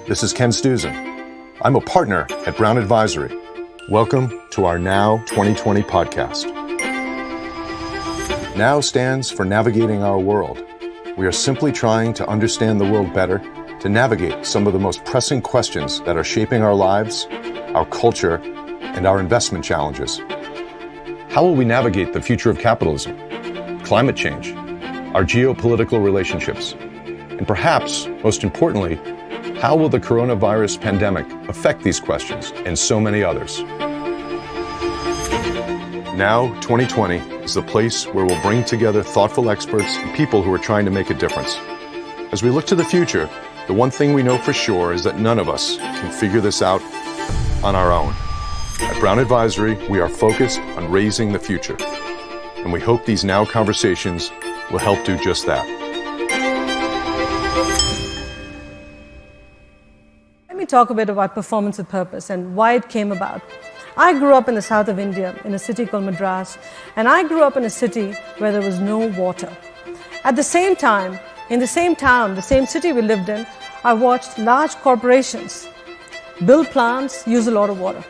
This is Ken Stuzen. I'm a partner at Brown Advisory. Welcome to our Now 2020 podcast. Now stands for navigating our world. We are simply trying to understand the world better, to navigate some of the most pressing questions that are shaping our lives, our culture, and our investment challenges. How will we navigate the future of capitalism, climate change, our geopolitical relationships, and perhaps, most importantly, how will the coronavirus pandemic affect these questions and so many others? Now 2020 is the place where we'll bring together thoughtful experts and people who are trying to make a difference. As we look to the future, the one thing we know for sure is that none of us can figure this out on our own. At Brown Advisory, we are focused on raising the future, and we hope these Now conversations will help do just that. Let me talk a bit about performance with purpose and why it came about. I grew up in the south of India, in a city called Madras, and I grew up in a city where there was no water. At the same time, in the same town, the same city we lived in, I watched large corporations build plants, use a lot of water.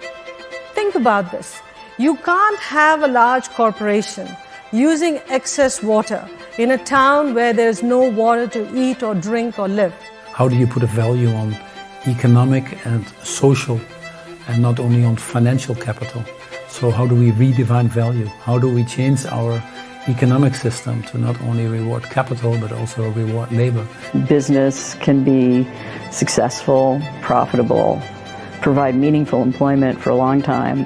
Think about this. You can't have a large corporation using excess water in a town where there's no water to eat or drink or live. How do you put a value on economic and social and not only on financial capital? So how do we redefine value? How do we change our economic system to not only reward capital but also reward labor? Business can be successful, profitable, provide meaningful employment for a long time,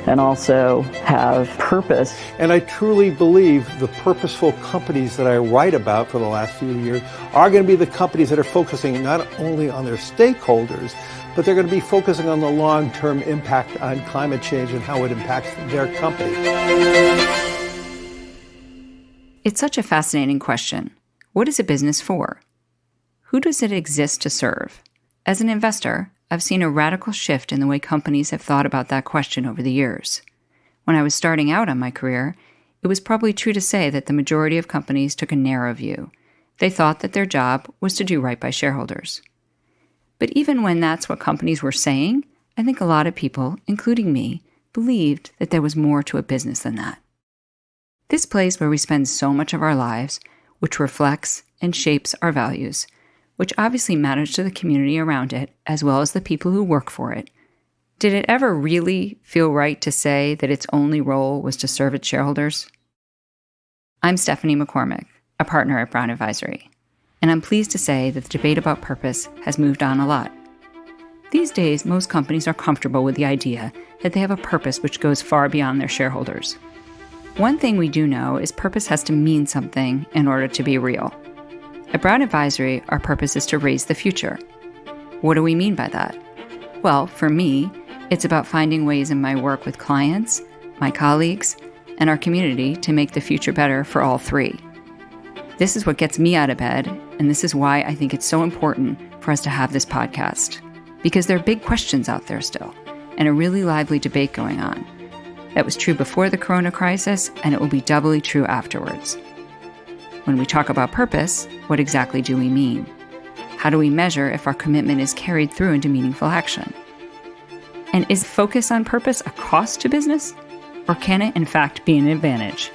and also have purpose. And I truly believe the purposeful companies that I write about for the last few years are going to be the companies that are focusing not only on their stakeholders, but they're going to be focusing on the long-term impact on climate change and how it impacts their company. It's such a fascinating question. What is a business for? Who does it exist to serve? As an investor, I've seen a radical shift in the way companies have thought about that question over the years. When I was starting out on my career, it was probably true to say that the majority of companies took a narrow view. They thought that their job was to do right by shareholders. But even when that's what companies were saying, I think a lot of people, including me, believed that there was more to a business than that. This place where we spend so much of our lives, which reflects and shapes our values, which obviously matters to the community around it, as well as the people who work for it. Did it ever really feel right to say that its only role was to serve its shareholders? I'm Stephanie McCormick, a partner at Brown Advisory, and I'm pleased to say that the debate about purpose has moved on a lot. These days, most companies are comfortable with the idea that they have a purpose which goes far beyond their shareholders. One thing we do know is purpose has to mean something in order to be real. At Brown Advisory, our purpose is to raise the future. What do we mean by that? Well, for me, it's about finding ways in my work with clients, my colleagues, and our community to make the future better for all three. This is what gets me out of bed, and this is why I think it's so important for us to have this podcast. Because there are big questions out there still, and a really lively debate going on. That was true before the corona crisis, and it will be doubly true afterwards. When we talk about purpose, what exactly do we mean? How do we measure if our commitment is carried through into meaningful action? And is focus on purpose a cost to business? Or can it, in fact, be an advantage?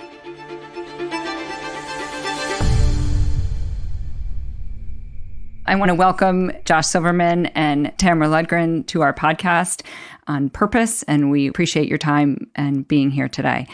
I want to welcome Josh Silverman and Tamara Lundgren to our podcast on purpose, and we appreciate your time and being here today.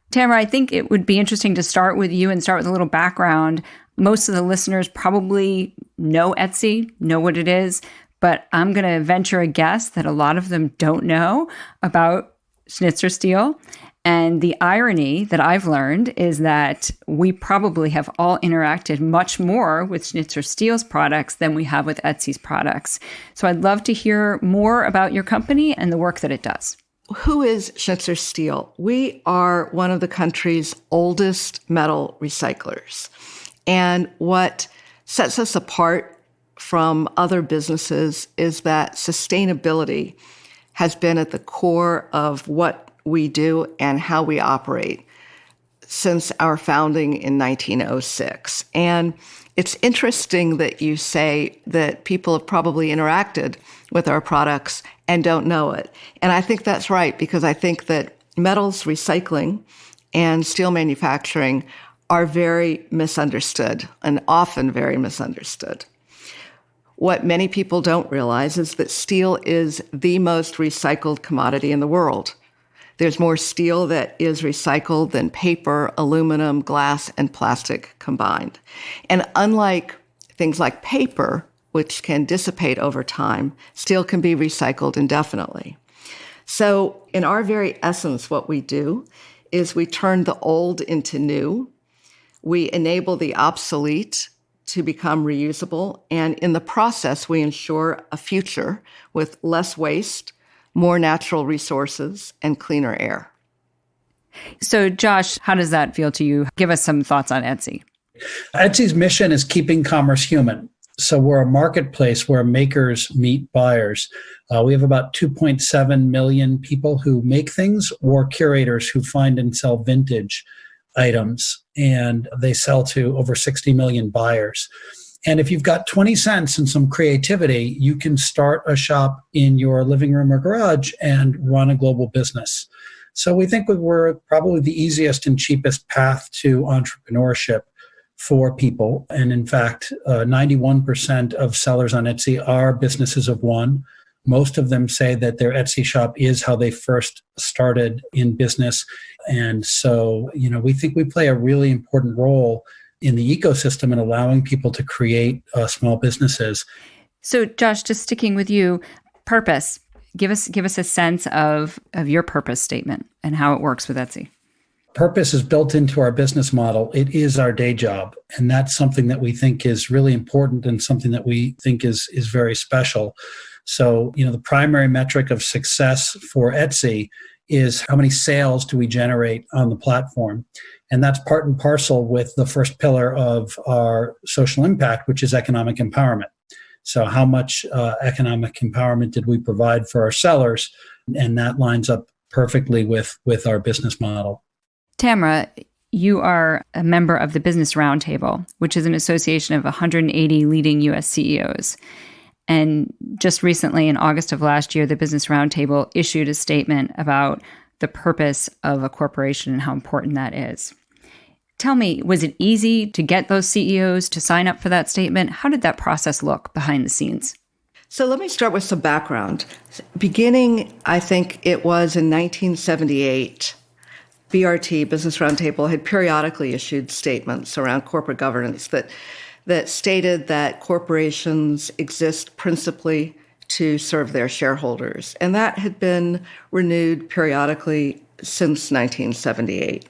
Tamara, I think it would be interesting to start with you and start with a little background. Most of the listeners probably know Etsy, know what it is, but I'm going to venture a guess that a lot of them don't know about Schnitzer Steel. And the irony that I've learned is that we probably have all interacted much more with Schnitzer Steel's products than we have with Etsy's products. So I'd love to hear more about your company and the work that it does. Who is Schnitzer Steel? We are one of the country's oldest metal recyclers. And what sets us apart from other businesses is that sustainability has been at the core of what we do and how we operate. since our founding in 1906. And it's interesting that you say that people have probably interacted with our products and don't know it. And I think that's right, because I think that metals recycling and steel manufacturing are very misunderstood, and often very misunderstood. What many people don't realize is that steel is the most recycled commodity in the world. There's more steel that is recycled than paper, aluminum, glass, and plastic combined. And unlike things like paper, which can dissipate over time, steel can be recycled indefinitely. So in our very essence, what we do is we turn the old into new. We enable the obsolete to become reusable. And in the process, we ensure a future with less waste, more natural resources, and cleaner air. So, Josh, how does that feel to you? Give us some thoughts on Etsy. Etsy's mission is keeping commerce human. So we're a marketplace where makers meet buyers. We have about 2.7 million people who make things, or curators who find and sell vintage items, and they sell to over 60 million buyers. And if you've got 20 cents and some creativity, you can start a shop in your living room or garage and run a global business. So we think we're probably the easiest and cheapest path to entrepreneurship for people. And in fact, 91% of sellers on Etsy are businesses of one. Most of them say that their Etsy shop is how they first started in business. And so, we think we play a really important role in the ecosystem and allowing people to create small businesses. So, Josh, just sticking with you, purpose. Give us a sense of your purpose statement and how it works with Etsy. Purpose is built into our business model. It is our day job. And that's something that we think is really important and something that we think is very special. So, the primary metric of success for Etsy is how many sales do we generate on the platform? And that's part and parcel with the first pillar of our social impact, which is economic empowerment. So how much economic empowerment did we provide for our sellers? And that lines up perfectly with our business model. Tamara, you are a member of the Business Roundtable, which is an association of 180 leading U.S. CEOs. And just recently, in August of last year, the Business Roundtable issued a statement about the purpose of a corporation and how important that is. Tell me, was it easy to get those CEOs to sign up for that statement? How did that process look behind the scenes? So let me start with some background. Beginning, I think it was in 1978, BRT, Business Roundtable, had periodically issued statements around corporate governance that stated that corporations exist principally to serve their shareholders. And that had been renewed periodically since 1978.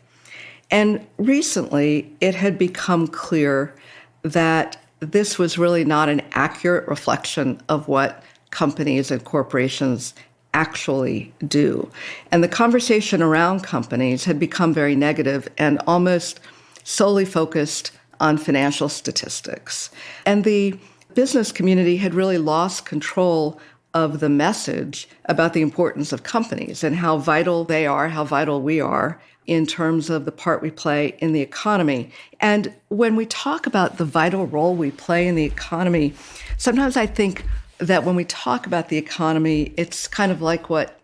And recently, it had become clear that this was really not an accurate reflection of what companies and corporations actually do. And the conversation around companies had become very negative and almost solely focused on financial statistics. And the business community had really lost control of the message about the importance of companies and how vital they are, how vital we are in terms of the part we play in the economy. And when we talk about the vital role we play in the economy, sometimes I think that when we talk about the economy, it's kind of like what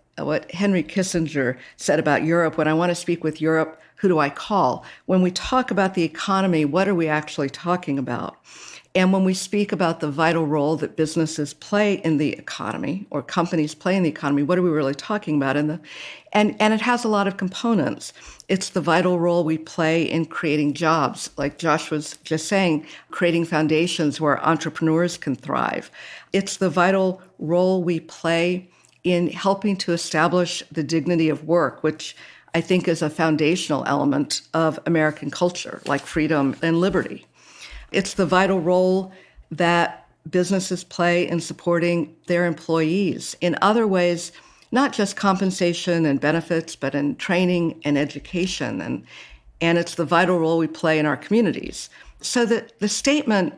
Henry Kissinger said about Europe. When I want to speak with Europe, who do I call? When we talk about the economy, what are we actually talking about? And when we speak about the vital role that businesses play in the economy or companies play in the economy, what are we really talking about? And it has a lot of components. It's the vital role we play in creating jobs, like Josh was just saying, creating foundations where entrepreneurs can thrive. It's the vital role we play in helping to establish the dignity of work, which I think is a foundational element of American culture, like freedom and liberty. It's the vital role that businesses play in supporting their employees in other ways, not just compensation and benefits, but in training and education. And it's the vital role we play in our communities. So that the statement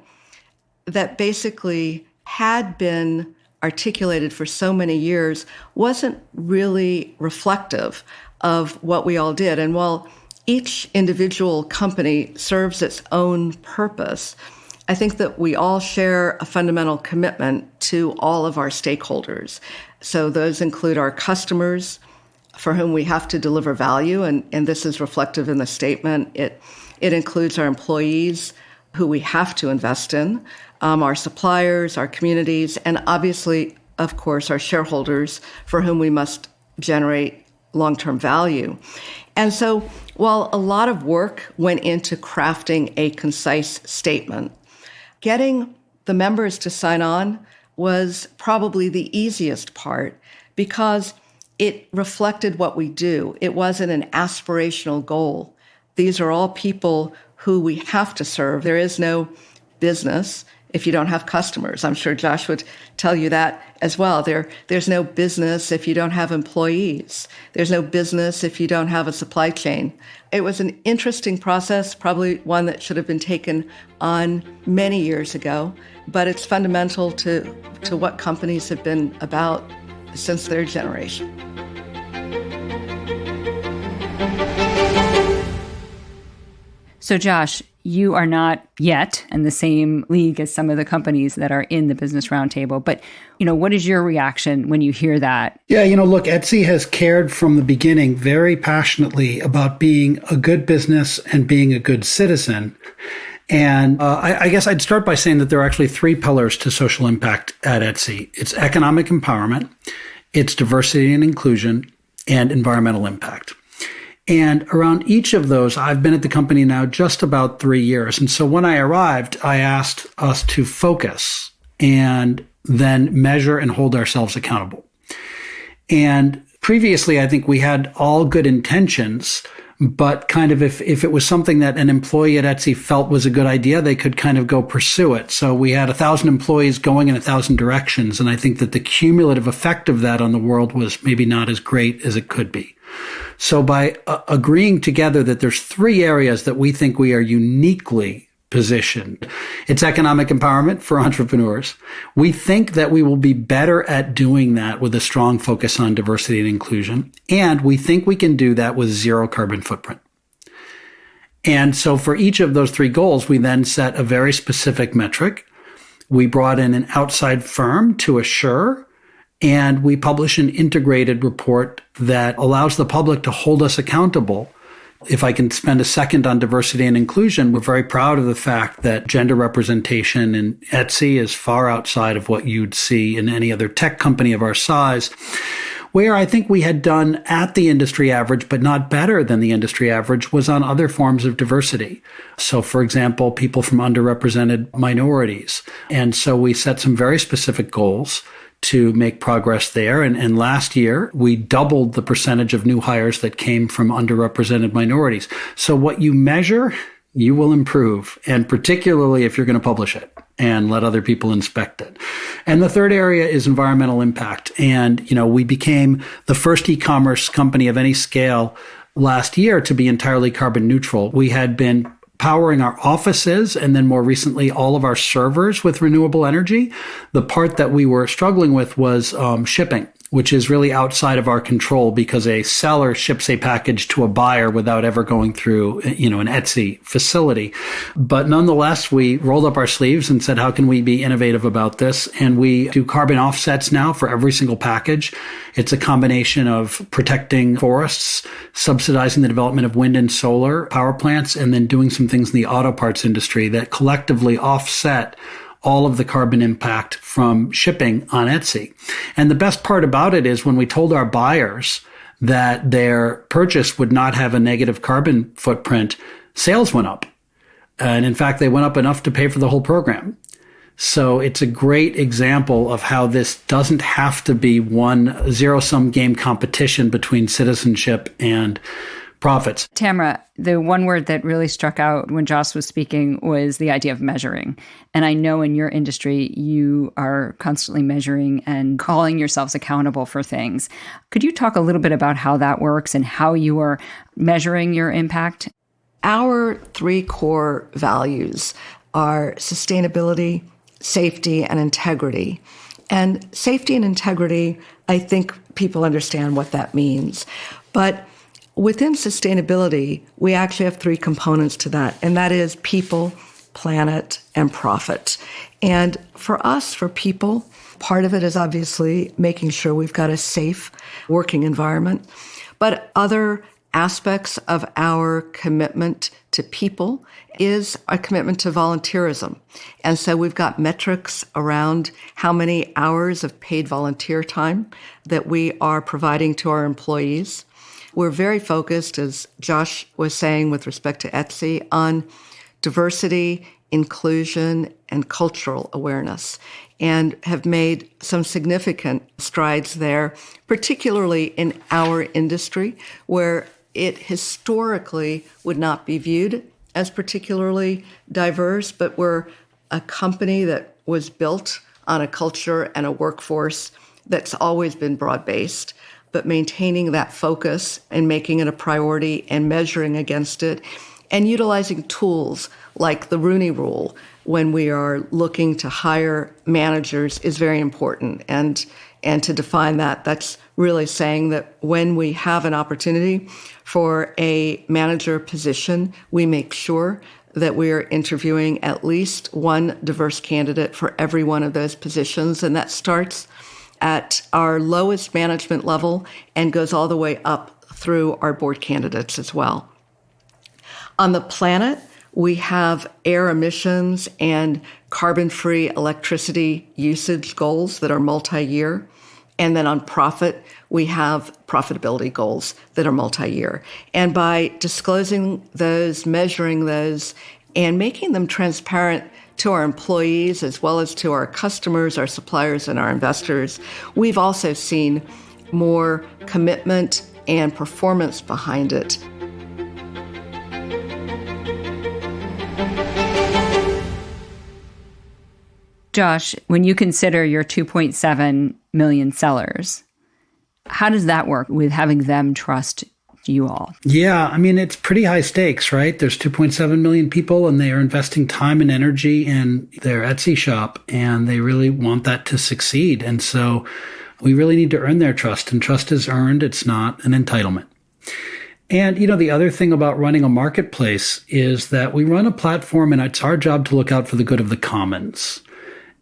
that basically had been articulated for so many years wasn't really reflective of what we all did. And while each individual company serves its own purpose, I think that we all share a fundamental commitment to all of our stakeholders. So those include our customers, for whom we have to deliver value, and this is reflective in the statement. It includes our employees, who we have to invest in, our suppliers, our communities, and obviously, of course, our shareholders, for whom we must generate long-term value. And so while a lot of work went into crafting a concise statement, getting the members to sign on was probably the easiest part because it reflected what we do. It wasn't an aspirational goal. These are all people who we have to serve. There is no business if you don't have customers. I'm sure Josh would tell you that as well. There's no business if you don't have employees. There's no business if you don't have a supply chain. It was an interesting process, probably one that should have been taken on many years ago, but it's fundamental to what companies have been about since their generation. So Josh, you are not yet in the same league as some of the companies that are in the Business Roundtable, but what is your reaction when you hear that? Yeah, look, Etsy has cared from the beginning very passionately about being a good business and being a good citizen. And I guess I'd start by saying that there are actually three pillars to social impact at Etsy. It's economic empowerment, it's diversity and inclusion, and environmental impact. And around each of those, I've been at the company now just about 3 years. And so when I arrived, I asked us to focus and then measure and hold ourselves accountable. And previously, I think we had all good intentions, but kind of if it was something that an employee at Etsy felt was a good idea, they could kind of go pursue it. So we had 1,000 employees going in 1,000 directions. And I think that the cumulative effect of that on the world was maybe not as great as it could be. So by agreeing together that there's three areas that we think we are uniquely positioned, it's economic empowerment for entrepreneurs. We think that we will be better at doing that with a strong focus on diversity and inclusion. And we think we can do that with zero carbon footprint. And so for each of those three goals, we then set a very specific metric. We brought in an outside firm to assure, and we publish an integrated report that allows the public to hold us accountable. If I can spend a second on diversity and inclusion, we're very proud of the fact that gender representation in Etsy is far outside of what you'd see in any other tech company of our size. Where I think we had done at the industry average, but not better than the industry average, was on other forms of diversity. So, for example, people from underrepresented minorities. And so we set some very specific goals to make progress there. And last year, we doubled the percentage of new hires that came from underrepresented minorities. So what you measure, you will improve, and particularly if you're going to publish it and let other people inspect it. And the third area is environmental impact. And, we became the first e-commerce company of any scale last year to be entirely carbon neutral. We had been powering our offices and then more recently all of our servers with renewable energy. The part that we were struggling with was shipping, which is really outside of our control because a seller ships a package to a buyer without ever going through, an Etsy facility. But nonetheless, we rolled up our sleeves and said, how can we be innovative about this? And we do carbon offsets now for every single package. It's a combination of protecting forests, subsidizing the development of wind and solar power plants, and then doing some things in the auto parts industry that collectively offset all of the carbon impact from shipping on Etsy. And the best part about it is when we told our buyers that their purchase would not have a negative carbon footprint, sales went up. And in fact, they went up enough to pay for the whole program. So it's a great example of how this doesn't have to be one zero-sum game competition between citizenship and profits. Tamara, the one word that really struck out when Josh was speaking was the idea of measuring. And I know in your industry, you are constantly measuring and calling yourselves accountable for things. Could you talk a little bit about how that works and how you are measuring your impact? Our three core values are sustainability, safety, and integrity. And safety and integrity, I think people understand what that means. But within sustainability, we actually have three components to that, and that is people, planet, and profit. And for us, for people, part of it is obviously making sure we've got a safe working environment. But other aspects of our commitment to people is a commitment to volunteerism. And so we've got metrics around how many hours of paid volunteer time that we are providing to our employees. We're very focused, as Josh was saying with respect to Etsy, on diversity, inclusion, and cultural awareness, and have made some significant strides there, particularly in our industry, where it historically would not be viewed as particularly diverse, but we're a company that was built on a culture and a workforce that's always been broad-based, but maintaining that focus and making it a priority and measuring against it and utilizing tools like the Rooney Rule when we are looking to hire managers is very important. And to define that, that's really saying that when we have an opportunity for a manager position, we make sure that we are interviewing at least one diverse candidate for every one of those positions. And that starts at our lowest management level and goes all the way up through our board candidates as well. On the planet, we have air emissions and carbon-free electricity usage goals that are multi-year. And then on profit, we have profitability goals that are multi-year. And by disclosing those, measuring those, and making them transparent to our employees as well as to our customers, our suppliers, and our investors, we've also seen more commitment and performance behind it. Josh, when you consider your 2.7 million sellers, how does that work with having them trust you all? Yeah, I mean, it's pretty high stakes, right? There's 2.7 million people and they are investing time and energy in their Etsy shop and they really want that to succeed. And so we really need to earn their trust, and trust is earned. It's not an entitlement. And, the other thing about running a marketplace is that we run a platform and it's our job to look out for the good of the commons.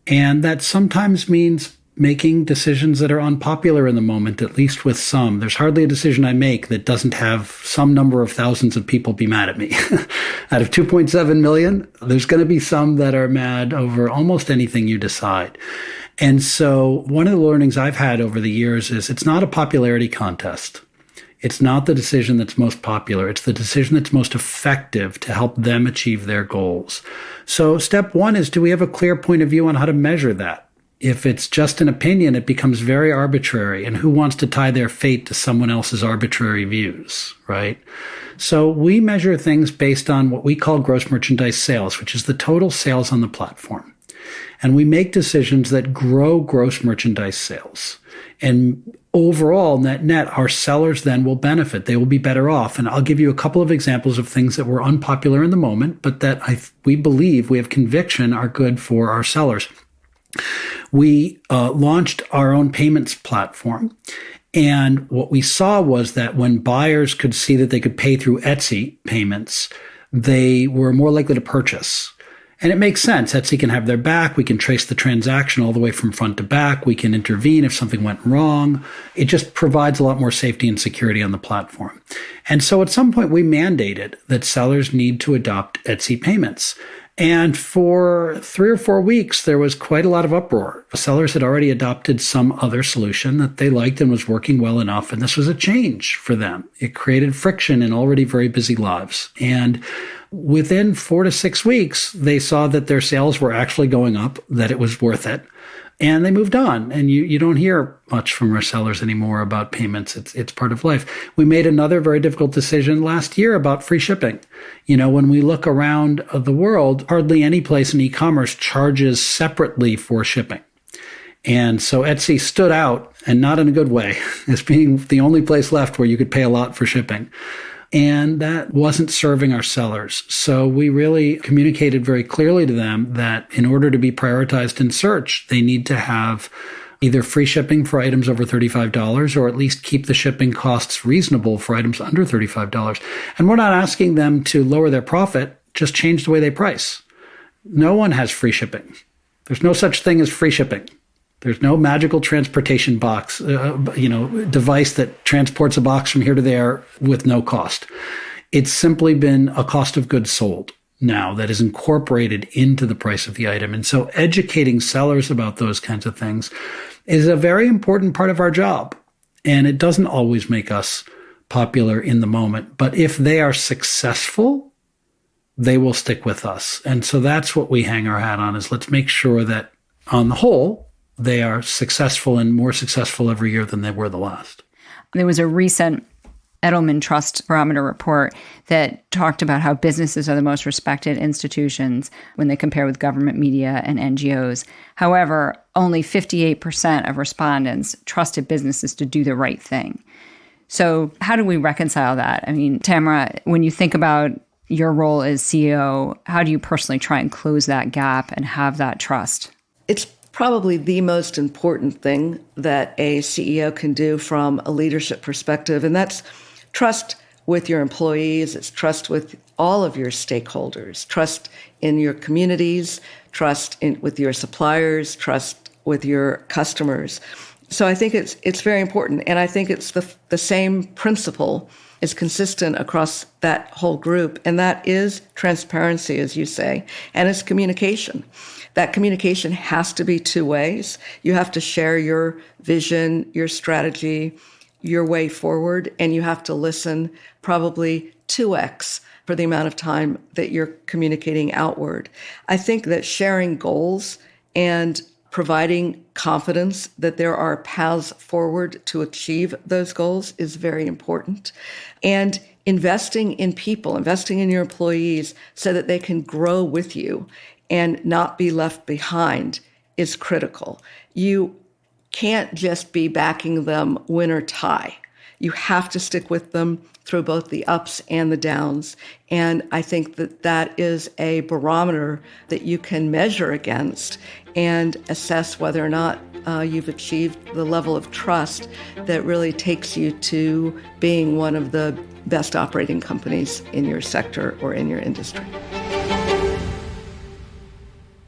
And that sometimes means making decisions that are unpopular in the moment, at least with some. There's hardly a decision I make that doesn't have some number of thousands of people be mad at me. Out of 2.7 million, there's going to be some that are mad over almost anything you decide. And so one of the learnings I've had over the years is it's not a popularity contest. It's not the decision that's most popular. It's the decision that's most effective to help them achieve their goals. So step one is, do we have a clear point of view on how to measure that? If it's just an opinion, it becomes very arbitrary. And who wants to tie their fate to someone else's arbitrary views, right? So we measure things based on what we call gross merchandise sales, which is the total sales on the platform. And we make decisions that grow gross merchandise sales. And overall, net, our sellers then will benefit. They will be better off. And I'll give you a couple of examples of things that were unpopular in the moment, but that we believe, we have conviction are good for our sellers. We launched our own payments platform. And what we saw was that when buyers could see that they could pay through Etsy payments, they were more likely to purchase. And it makes sense. Etsy can have their back. We can trace the transaction all the way from front to back. We can intervene if something went wrong. It just provides a lot more safety and security on the platform. And so at some point we mandated that sellers need to adopt Etsy payments. And for 3 or 4 weeks, there was quite a lot of uproar. Sellers had already adopted some other solution that they liked and was working well enough. And this was a change for them. It created friction in already very busy lives. And within 4 to 6 weeks, they saw that their sales were actually going up, that it was worth it. And they moved on. And you don't hear much from our sellers anymore about payments. It's part of life. We made another very difficult decision last year about free shipping. When we look around the world, hardly any place in e-commerce charges separately for shipping. And so Etsy stood out, and not in a good way, as being the only place left where you could pay a lot for shipping. And that wasn't serving our sellers. So we really communicated very clearly to them that in order to be prioritized in search, they need to have either free shipping for items over $35 or at least keep the shipping costs reasonable for items under $35. And we're not asking them to lower their profit, just change the way they price. No one has free shipping. There's no such thing as free shipping. There's no magical transportation box, device that transports a box from here to there with no cost. It's simply been a cost of goods sold now that is incorporated into the price of the item. And so educating sellers about those kinds of things is a very important part of our job. And it doesn't always make us popular in the moment. But if they are successful, they will stick with us. And so that's what we hang our hat on, is let's make sure that on the whole, they are successful and more successful every year than they were the last. There was a recent Edelman Trust Barometer report that talked about how businesses are the most respected institutions when they compare with government, media, and NGOs. However, only 58% of respondents trusted businesses to do the right thing. So how do we reconcile that? I mean, Tamara, when you think about your role as CEO, how do you personally try and close that gap and have that trust? It's probably the most important thing that a CEO can do from a leadership perspective, and that's trust with your employees, it's trust with all of your stakeholders, trust in your communities, with your suppliers, trust with your customers. So I think it's very important, and I think it's the same principle is consistent across that whole group, and that is transparency, as you say, and it's communication. That communication has to be two ways. You have to share your vision, your strategy, your way forward, and you have to listen probably 2x for the amount of time that you're communicating outward. I think that sharing goals and providing confidence that there are paths forward to achieve those goals is very important. And investing in people, investing in your employees so that they can grow with you and not be left behind is critical. You can't just be backing them win or tie. You have to stick with them through both the ups and the downs. And I think that is a barometer that you can measure against and assess whether or not you've achieved the level of trust that really takes you to being one of the best operating companies in your sector or in your industry.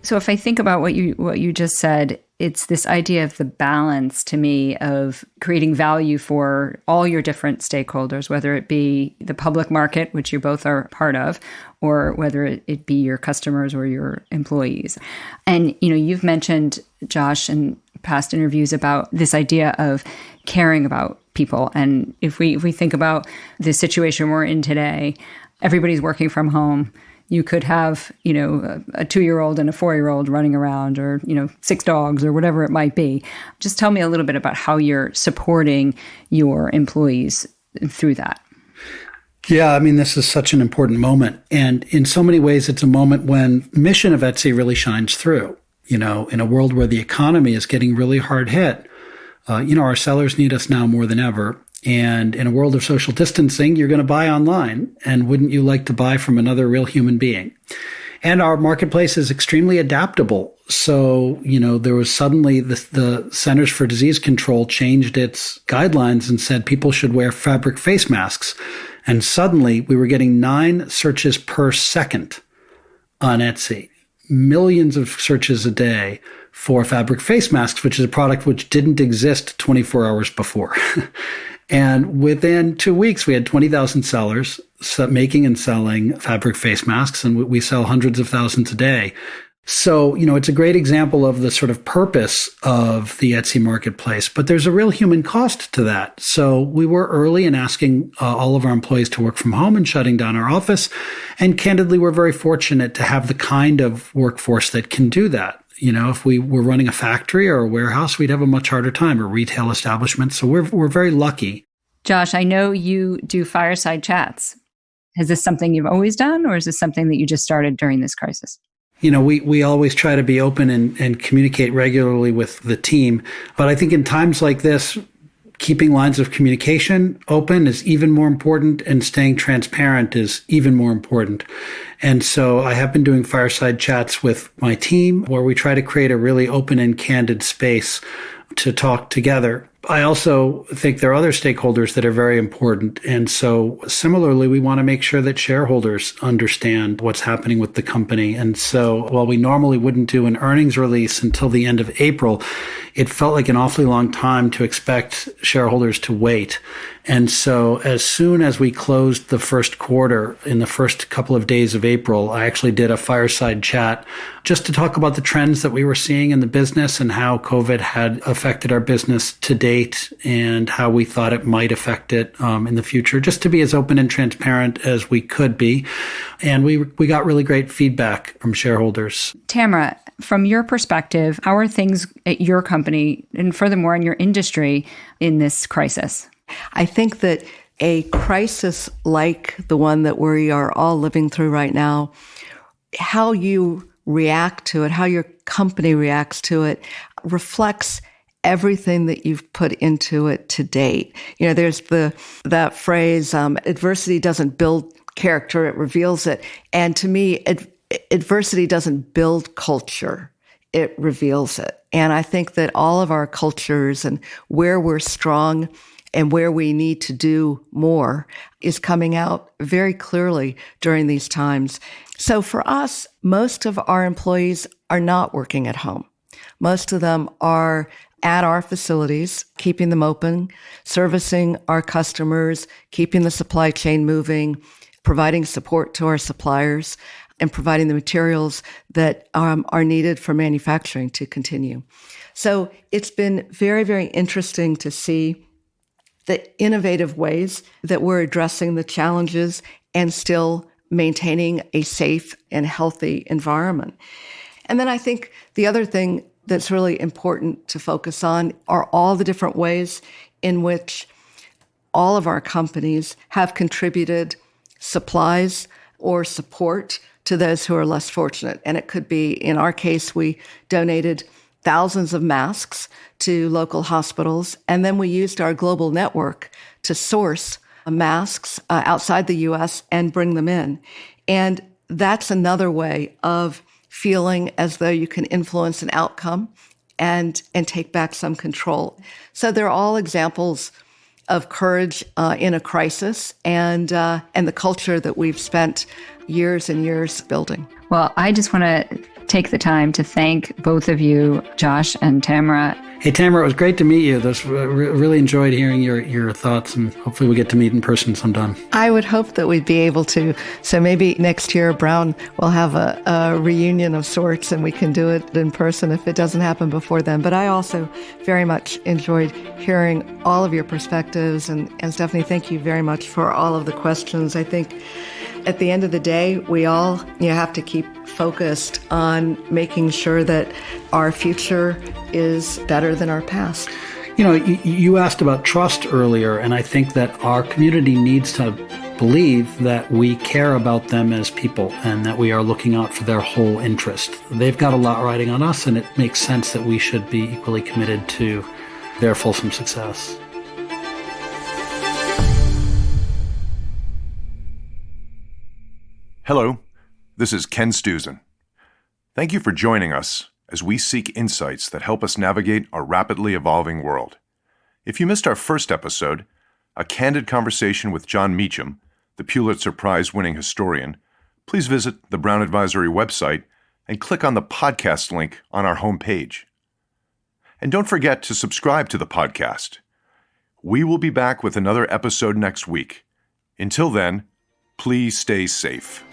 So if I think about what you just said, it's this idea of the balance to me of creating value for all your different stakeholders, whether it be the public market, which you both are part of, or whether it be your customers or your employees. And, you've mentioned, Josh, in past interviews about this idea of caring about people. And if we think about the situation we're in today, everybody's working from home. You could have, a 2-year-old and a 4-year-old running around, or, 6 dogs, or whatever it might be. Just tell me a little bit about how you're supporting your employees through that. Yeah, I mean, this is such an important moment. And in so many ways, it's a moment when the mission of Etsy really shines through. In a world where the economy is getting really hard hit, our sellers need us now more than ever. And in a world of social distancing, you're going to buy online. And wouldn't you like to buy from another real human being? And our marketplace is extremely adaptable. So, there was suddenly the Centers for Disease Control changed its guidelines and said people should wear fabric face masks. And suddenly we were getting 9 searches per second on Etsy. Millions of searches a day for fabric face masks, which is a product which didn't exist 24 hours before. And within 2 weeks, we had 20,000 sellers making and selling fabric face masks, and we sell hundreds of thousands a day. So, it's a great example of the sort of purpose of the Etsy marketplace, but there's a real human cost to that. So we were early in asking all of our employees to work from home and shutting down our office. And candidly, we're very fortunate to have the kind of workforce that can do that. If we were running a factory or a warehouse, we'd have a much harder time, or retail establishment. So we're very lucky. Josh, I know you do fireside chats. Is this something you've always done, or is this something that you just started during this crisis? We always try to be open and communicate regularly with the team. But I think in times like this, keeping lines of communication open is even more important, and staying transparent is even more important. And so I have been doing fireside chats with my team where we try to create a really open and candid space to talk together. I also think there are other stakeholders that are very important. And so similarly, we want to make sure that shareholders understand what's happening with the company. And so while we normally wouldn't do an earnings release until the end of April, it felt like an awfully long time to expect shareholders to wait. And so as soon as we closed the first quarter, in the first couple of days of April, I actually did a fireside chat just to talk about the trends that we were seeing in the business and how COVID had affected our business to date and how we thought it might affect it in the future, just to be as open and transparent as we could be. And we got really great feedback from shareholders. Tamara, from your perspective, how are things at your company and furthermore in your industry in this crisis? I think that a crisis like the one that we are all living through right now, how you react to it, how your company reacts to it, reflects everything that you've put into it to date. You know, there's that phrase, adversity doesn't build character, it reveals it. And to me, adversity doesn't build culture, it reveals it. And I think that all of our cultures and where we're strong and where we need to do more is coming out very clearly during these times. So for us, most of our employees are not working at home. Most of them are at our facilities, keeping them open, servicing our customers, keeping the supply chain moving, providing support to our suppliers, and providing the materials that are needed for manufacturing to continue. So it's been very, very interesting to see the innovative ways that we're addressing the challenges and still maintaining a safe and healthy environment. And then I think the other thing that's really important to focus on are all the different ways in which all of our companies have contributed supplies or support to those who are less fortunate. And it could be, in our case, we donated thousands of masks to local hospitals, and then we used our global network to source masks outside the U.S. and bring them in. And that's another way of feeling as though you can influence an outcome and take back some control. So they're all examples of courage in a crisis and the culture that we've spent years and years building. Well, I just want to take the time to thank both of you, Josh and Tamara. Hey, Tamara, it was great to meet you. Really enjoyed hearing your thoughts, and hopefully we get to meet in person sometime. I would hope that we'd be able to. So maybe next year, Brown will have a reunion of sorts, and we can do it in person if it doesn't happen before then. But I also very much enjoyed hearing all of your perspectives. And Stephanie, thank you very much for all of the questions. I think at the end of the day, we all have to keep focused on making sure that our future is better than our past. You know, you asked about trust earlier, and I think that our community needs to believe that we care about them as people and that we are looking out for their whole interest. They've got a lot riding on us, and it makes sense that we should be equally committed to their fulsome success. Hello, this is Ken Stuzen. Thank you for joining us as we seek insights that help us navigate our rapidly evolving world. If you missed our first episode, a candid conversation with John Meacham, the Pulitzer Prize-winning historian, please visit the Brown Advisory website and click on the podcast link on our homepage. And don't forget to subscribe to the podcast. We will be back with another episode next week. Until then, please stay safe.